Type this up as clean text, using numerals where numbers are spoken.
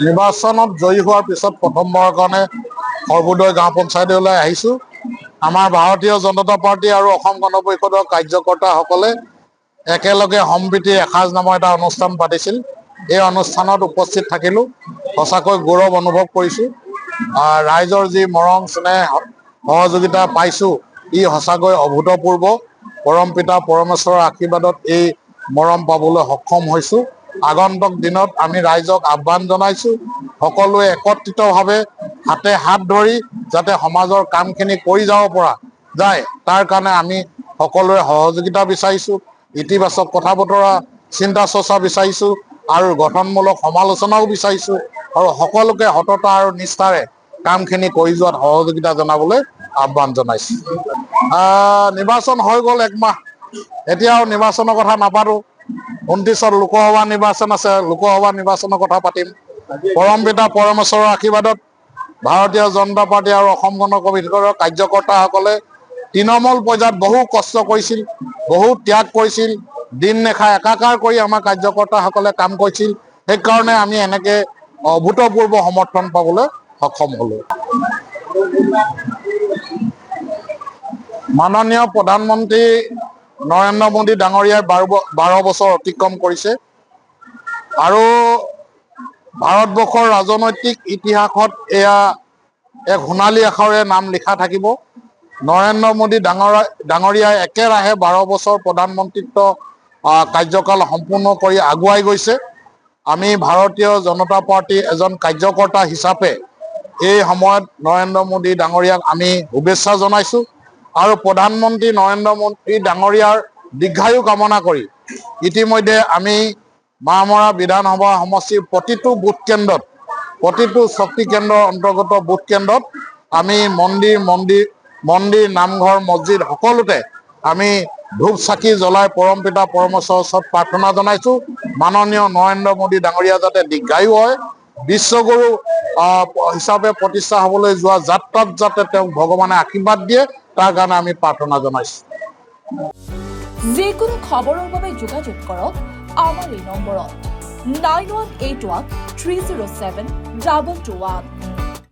নিৰ্বাচনত জয়ী হোৱাৰ পিছত প্ৰথমবাৰৰ কাৰণে সৰ্বোদয় গাঁও পঞ্চায়তলৈ আহিছো। আমাৰ ভাৰতীয় জনতা পাৰ্টি আৰু অসম গণ পৰিষদৰ কাৰ্যকৰ্তাসকলে একেলগে সম্প্ৰীতি এসাঁজ নামৰ এটা অনুষ্ঠান পাতিছিল। এই অনুষ্ঠানত উপস্থিত থাকিলো, সঁচাকৈ গৌৰৱ অনুভৱ কৰিছো। ৰাইজৰ যি মৰম স্নেহ সহযোগিতা পাইছো, ই সঁচাকৈ অভূতপূৰ্ব। পৰম পিতা পৰমেশ্বৰৰ আশীৰ্বাদত এই মৰম পাবলৈ সক্ষম হৈছো। আগন্তুক দিনত আমি ৰাইজক আহ্বান জনাইছো, সকলোৱে একত্ৰিতভাৱে হাতে হাত ধৰি যাতে সমাজৰ কামখিনি কৰি যাব পৰা যায়, তাৰ কাৰণে আমি সকলোৰে সহযোগিতা বিচাৰিছো। ইতিবাচক কথা বতৰা চিন্তা চৰ্চা বিচাৰিছো আৰু গঠনমূলক সমালোচনাও বিচাৰিছো, আৰু সকলোকে সততা আৰু নিষ্ঠাৰে কামখিনি কৰি যোৱাত সহযোগিতা জনাবলৈ আহ্বান জনাইছো। নিৰ্বাচন হৈ গ'ল একমাহ, এতিয়াও নিৰ্বাচনৰ কথা নাপাতো। 29ত লোকসভা নিৰ্বাচন আছে, লোকসভা নিৰ্বাচনৰ কথা পাতিম। পৰম পিতা পৰমেশ্বৰৰ আশীৰ্বাদত ভাৰতীয় জনতা পাৰ্টি আৰু অসম গণ পৰিষদৰ কাৰ্যকৰ্তাসকলে তৃণমূল পৰ্যায়ত বহু কষ্ট কৰিছিল, বহু ত্যাগ কৰিছিল, দিন নিশা একাকাৰ কৰি আমাৰ কাৰ্যকৰ্তাসকলে কাম কৰিছিল। সেইকাৰণে আমি এনেকে অভূতপূৰ্ব সমৰ্থন পাবলৈ সক্ষম হলো। মাননীয় প্ৰধানমন্ত্ৰী নৰেন্দ্ৰ মোদী ডাঙৰীয়াই 12 বছৰ অতিক্ৰম কৰিছে আৰু ভাৰতবৰ্ষৰ ৰাজনৈতিক ইতিহাসত এয়া এক সোণালী আখৰেৰে নাম লিখা থাকিব। নৰেন্দ্ৰ মোদী ডাঙৰীয়াই একেৰাহে 12 বছৰ প্ৰধানমন্ত্ৰীত্ব কাৰ্যকাল সম্পূৰ্ণ কৰি আগুৱাই গৈছে। আমি ভাৰতীয় জনতা পাৰ্টি এজন কাৰ্যকৰ্তা হিচাপে এই সময়ত নৰেন্দ্ৰ মোদী ডাঙৰীয়াক আমি শুভেচ্ছা জনাইছো আৰু প্ৰধানমন্ত্ৰী নৰেন্দ্ৰ মোদী ডাঙৰীয়াৰ দীৰ্ঘায়ু কামনা কৰি ইতিমধ্যে আমি মাহমৰা বিধানসভা সমষ্টিৰ প্ৰতিটো বুথ কেন্দ্ৰত, প্ৰতিটো শক্তি কেন্দ্ৰৰ অন্তৰ্গত বুথ কেন্দ্ৰত আমি মন্দিৰ নামঘৰ মছজিদ সকলোতে আমি ধূপ চাকি জ্বলাই পৰম পিতা পৰমেশ্বৰৰ ওচৰত প্ৰাৰ্থনা জনাইছো, মাননীয় নৰেন্দ্ৰ মোদী ডাঙৰীয়া যাতে দীৰ্ঘায়ু হয়, বিশ্বগুৰু হিচাপে প্ৰতিষ্ঠা হবলৈ যোৱা যাত্ৰাত যাতে তেওঁক ভগৱানে আশীৰ্বাদ দিয়ে, তাৰ কাৰণে আমি প্ৰাৰ্থনা জনাইছো। যিকোনো খবৰৰ বাবে যোগাযোগ কৰক আমাৰ এই নম্বৰত 9181 307 221।